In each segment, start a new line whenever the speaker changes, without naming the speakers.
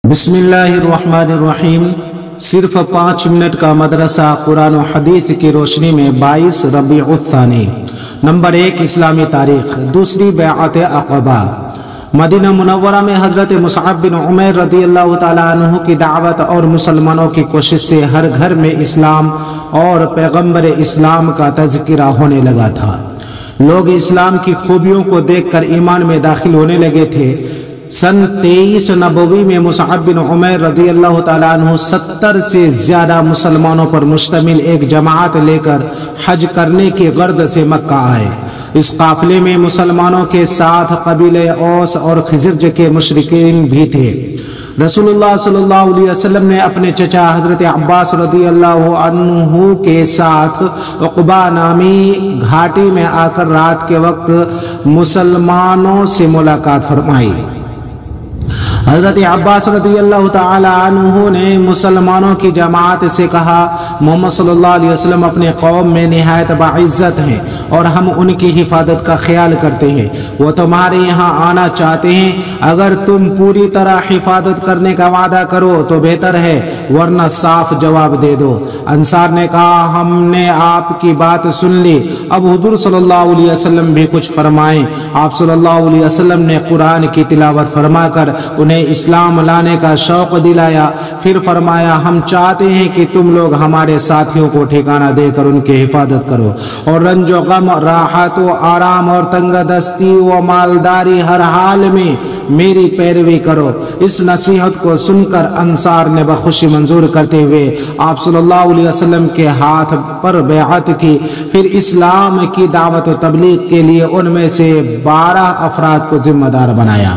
بسم اللہ الرحمن الرحیم۔ صرف 5 منٹ کا مدرسہ قرآن و حدیث کی روشنی میں 22 ربیع الثانی۔ نمبر 1 اسلامی تاریخ۔ دوسری بیعت عقبہ۔ مدینہ منورہ میں حضرت مصعب بن عمیر رضی اللہ تعالیٰ عنہ کی دعوت اور مسلمانوں کی کوشش سے ہر گھر میں اسلام اور پیغمبر اسلام کا تذکرہ ہونے لگا تھا۔ لوگ اسلام کی خوبیوں کو دیکھ کر ایمان میں داخل ہونے لگے تھے۔ سن 23 نبوی میں مصعب بن عمیر رضی اللہ تعالیٰ عنہ 70 سے زیادہ مسلمانوں پر مشتمل ایک جماعت لے کر حج کرنے کی غرض سے مکہ آئے۔ اس قافلے میں مسلمانوں کے ساتھ قبیلہ اوس اور خزرج کے مشرکین بھی تھے۔ رسول اللہ صلی اللہ علیہ وسلم نے اپنے چچا حضرت عباس رضی اللہ عنہ کے ساتھ عقبہ نامی گھاٹی میں آ کر رات کے وقت مسلمانوں سے ملاقات فرمائی۔ حضرت عباس رضی اللہ تعالی عنہ نے مسلمانوں کی جماعت سے کہا، محمد صلی اللہ علیہ وسلم اپنے قوم میں نہایت باعزت ہیں اور ہم ان کی حفاظت کا خیال کرتے ہیں۔ وہ تمہارے یہاں آنا چاہتے ہیں، اگر تم پوری طرح حفاظت کرنے کا وعدہ کرو تو بہتر ہے، ورنہ صاف جواب دے دو۔ انصار نے کہا، ہم نے آپ کی بات سن لی، اب حضور صلی اللہ علیہ وسلم بھی کچھ فرمائیں۔ آپ صلی اللہ علیہ وسلم نے قرآن کی تلاوت فرما کر انہیں اسلام لانے کا شوق دلایا، پھر فرمایا، ہم چاہتے ہیں کہ تم لوگ ہمارے ساتھیوں کو ٹھکانہ دے کر ان کی حفاظت کرو اور رنج و غم، راحت و آرام اور تنگ دستی و مالداری ہر حال میں میری پیروی کرو۔ اس نصیحت کو سن کر انصار نے بخوشی منظور کرتے ہوئے آپ صلی اللہ علیہ وسلم کے ہاتھ پر بیعت کی، پھر اسلام کی دعوت و تبلیغ کے لیے ان میں سے 12 افراد کو ذمہ دار بنایا۔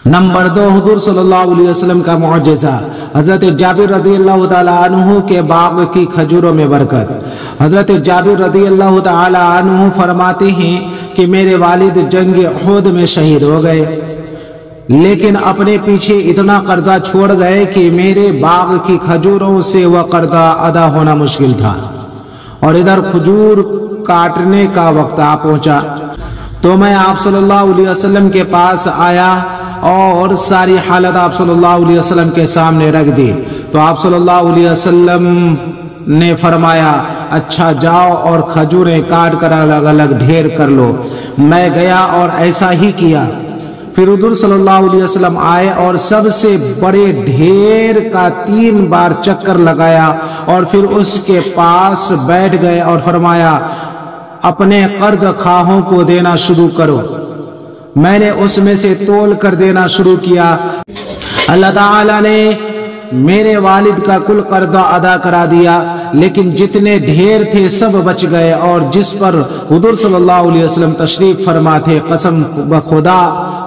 نمبر 2 حضور صلی اللہ علیہ وسلم کا معجزہ۔ حضرت جابر رضی اللہ تعالی عنہ کے باغ کی کھجوروں میں برکت۔ حضرت جابر رضی اللہ تعالی عنہ فرماتے ہیں کہ میرے والد جنگ احد میں شہید ہو گئے، لیکن اپنے پیچھے اتنا قرضہ چھوڑ گئے کہ میرے باغ کی کھجوروں سے وہ قرضہ ادا ہونا مشکل تھا، اور ادھر کھجور کاٹنے کا وقت آ پہنچا تو میں آپ صلی اللہ علیہ وسلم کے پاس آیا اور ساری حالت آپ صلی اللہ علیہ وسلم کے سامنے رکھ دی۔ تو آپ صلی اللہ علیہ وسلم نے فرمایا، اچھا جاؤ اور کھجوریں کاٹ کر الگ الگ ڈھیر کر لو۔ میں گیا اور ایسا ہی کیا۔ پھر حضور صلی اللہ علیہ وسلم آئے اور سب سے بڑے ڈھیر کا 3 بار چکر لگایا اور پھر اس کے پاس بیٹھ گئے اور فرمایا، اپنے قرض خواہوں کو دینا شروع کرو۔ میں نے اس میں سے تول کر دینا شروع کیا۔ اللہ تعالیٰ نے میرے والد کا کل قرضہ ادا کرا دیا، لیکن جتنے ڈھیر تھے سب بچ گئے، اور جس پر حضور صلی اللہ علیہ وسلم تشریف فرما تھے، قسم بخدا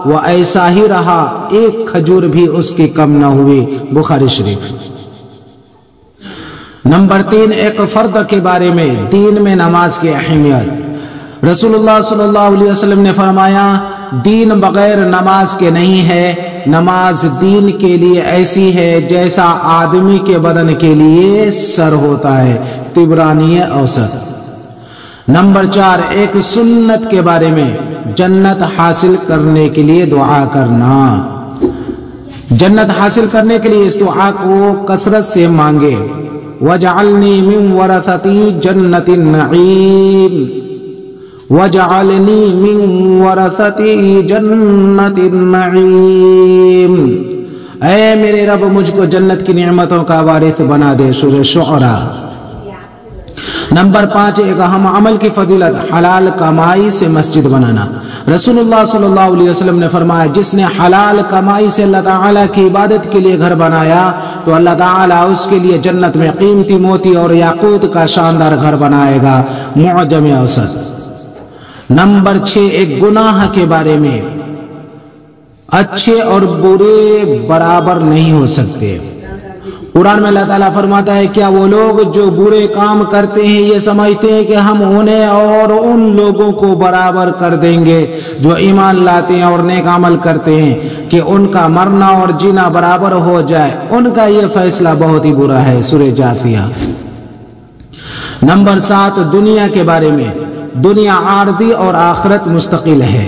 وہ ایسا ہی رہا، ایک کھجور بھی اس کی کم نہ ہوئی۔ بخاری شریف۔ نمبر 3 ایک فرد کے بارے میں دین میں نماز کی اہمیت۔ رسول اللہ صلی اللہ علیہ وسلم نے فرمایا، دین بغیر نماز کے نہیں ہے۔ نماز دین کے لیے ایسی ہے جیسا آدمی کے بدن کے لیے سر ہوتا ہے۔ طبرانی اوسط۔ نمبر 4 ایک سنت کے بارے میں جنت حاصل کرنے کے لیے دعا کرنا۔ جنت حاصل کرنے کے لیے اس دعا کو کثرت سے مانگے، وَجَعَلْنِي مِن وَرَثَةِ جَنَّةِ النَّعِيمِ وَجَعَلْنِي مِن وَرَثَةِ جَنَّةِ النَّعِيمِ۔ اے میرے رب، مجھ کو جنت کی نعمتوں کا وارث بنا دے۔ سورہ شعراء۔ نمبر 5 ایک اہم عمل کی فضیلت، حلال کمائی سے مسجد بنانا۔ رسول اللہ صلی اللہ علیہ وسلم نے فرمایا، جس نے حلال کمائی سے اللہ تعالیٰ کی عبادت کے لیے گھر بنایا تو اللہ تعالیٰ اس کے لیے جنت میں قیمتی موتی اور یاقوت کا شاندار گھر بنائے گا۔ معجم اوسط۔ نمبر 6 ایک گناہ کے بارے میں، اچھے اور برے برابر نہیں ہو سکتے۔ قرآن میں اللہ تعالیٰ فرماتا ہے، کیا وہ لوگ جو برے کام کرتے ہیں یہ سمجھتے ہیں کہ ہم انہیں اور ان لوگوں کو برابر کر دیں گے جو ایمان لاتے ہیں اور نیک عمل کرتے ہیں، کہ ان کا مرنا اور جینا برابر ہو جائے؟ ان کا یہ فیصلہ بہت ہی برا ہے۔ سورہ جاثیہ۔ نمبر 7 دنیا کے بارے میں، دنیا عارضی اور آخرت مستقل ہے۔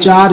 4